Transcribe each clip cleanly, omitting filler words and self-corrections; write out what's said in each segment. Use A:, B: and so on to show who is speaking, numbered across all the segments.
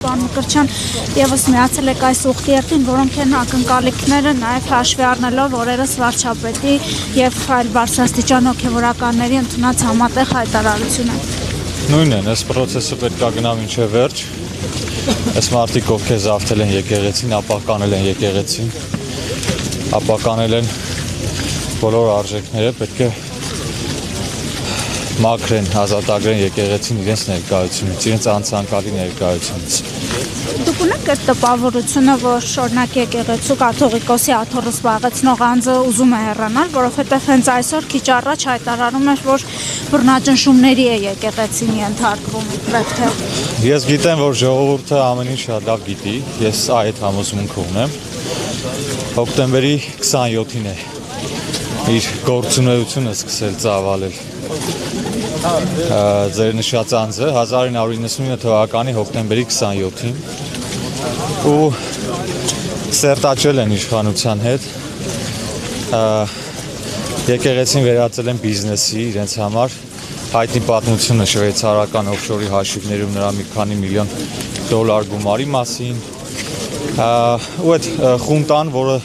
A: Պարոն Մկրտչյան եւս միացել եք այս ուխտիերթին, որոնք են ակնկալիքները նաև հաշվի առնելով օրերս վարչապետի եւ այլ բարձրաստիճան հոգեվորականների ընդունած համատեղ հայտարարությունը։
B: Նույնն է, այս process-ը պետք է գնա մինչև վերջ։ Այս մարդիկ ովքեր զավթել են եկեղեցին, ապականել են եկեղեցին, ապականել են բոլոր արժեքները, պետք է մաքրեն, ազատագրեն եկեղեցին իրենց ներկայությունից, իրենց անցանկալի ներկայությունից։
A: Դուք ունեք այդ տպավորությունը, որ շարունակ եկեղեցու կաթողիկոսի աթոռը զբաղեցնող անձը ուզում է հեռանալ, որովհետև հենց այսօր քիչ առաջ հայտարարում էր, որ բռնաճնշումների է եկեղեցին ենթարկվում, պետք է։
B: Ես գիտեմ, որ ժողովուրդը ամեն ինչ շատ լավ գիտի, ես այդ համոզմունքը ունեմ։ Հոկտեմբերի 27-ին է իր գործունեությունը սկսել ծավալել ձեր նշած անձը 1999 թվականի հոկտեմբերի 27-ին ու սերտաճել են իշխանության հետ, եկեղեցին վերածել են բիզնեսի իրենց համար, հայտնի պատմությունը շվեյցարական օֆշորի հաշիվներում նրա մի քանի միլիոն դոլար գումարի մասին, ու այդ խունտան, որը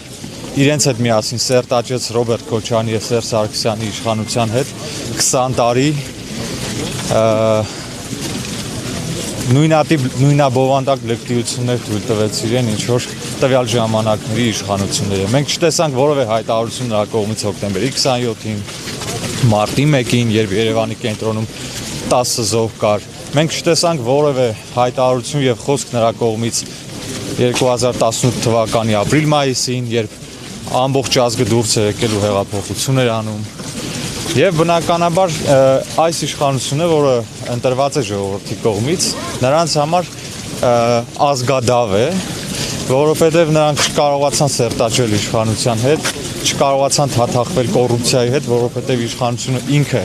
B: իրենց հետ միասին սերտաճեց Ռոբերտ Քոչարյանի եւ Սերժ Սարգսյանի իշխանության հետ 20 տարի նույնաբովանդակ լկտիություններ թույլ տվեց իրեն, ինչ որ տվյալ ժամանակների իշխանությունները։ Մենք չտեսանք որևէ հայտարարություն նրա կողմից հոկտեմբերի 27-ին, մարտի 1-ին, երբ Երևանի կենտրոնում 10 զոհ կար։ Մենք չտեսանք որևէ հայտարարություն եւ խոսք նրա կողմից 2018 թվականի ապրիլ-մայիսին, երբ ամբողջ ազգը դուրս է եկել ու հեղափոխություն էր անում։ Եվ բնականաբար այս իշխանությունը, որը ընտրված է ժողովրդի կողմից, նրանց համար ազգադավ է, որովհետև նրանք չկարողացան սերտաճել իշխանության հետ, չկարողացան թաթախվել կոռուպցիայի հետ, որովհետև իշխանությունը ինքը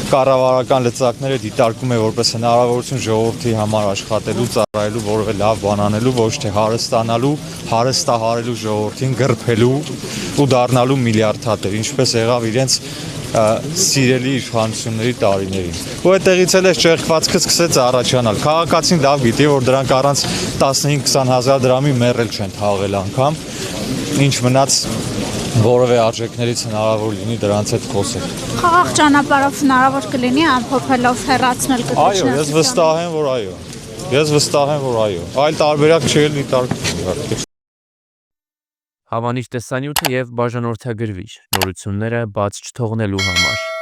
B: կառավարական լծակները դիտարկում է որպես հնարավորություն ժողովրդի համար աշխատելու, ծառայելու, որևէ լավ բան անելու, ոչ թե հարստանալու, հարստահարելու ժողովրդին, գրփելու ու դառնալու միլիարդատեր, ինչպես եղավ իրենց սիրելի իշխանությունների տարիներին։ Ու այդտեղից էլ այս ճեղքվածքը սկսեց առաջանալ։ Քաղաքացին լավ գիտի, որ դրանք առանց 15-20 հազար դրամի մեռել չեն թաղել անգամ, ինչ մնաց որևէ արժեքներից հնարավոր լինի դրանց հետ խոսել։
A: Խաղաղ ճանապարհով հնարավոր կլինի ամփոփելով հեռացնել կտրիչները։
B: Այո, ես վստահ եմ, որ այո։ Ես վստահ եմ, որ այո։ Այլ տարբերակ չի դիտարկվում։
C: Հավանիչ տեսանյութը եւ բաժանորդագրվիչ նորությունները բաց չթողնելու համար։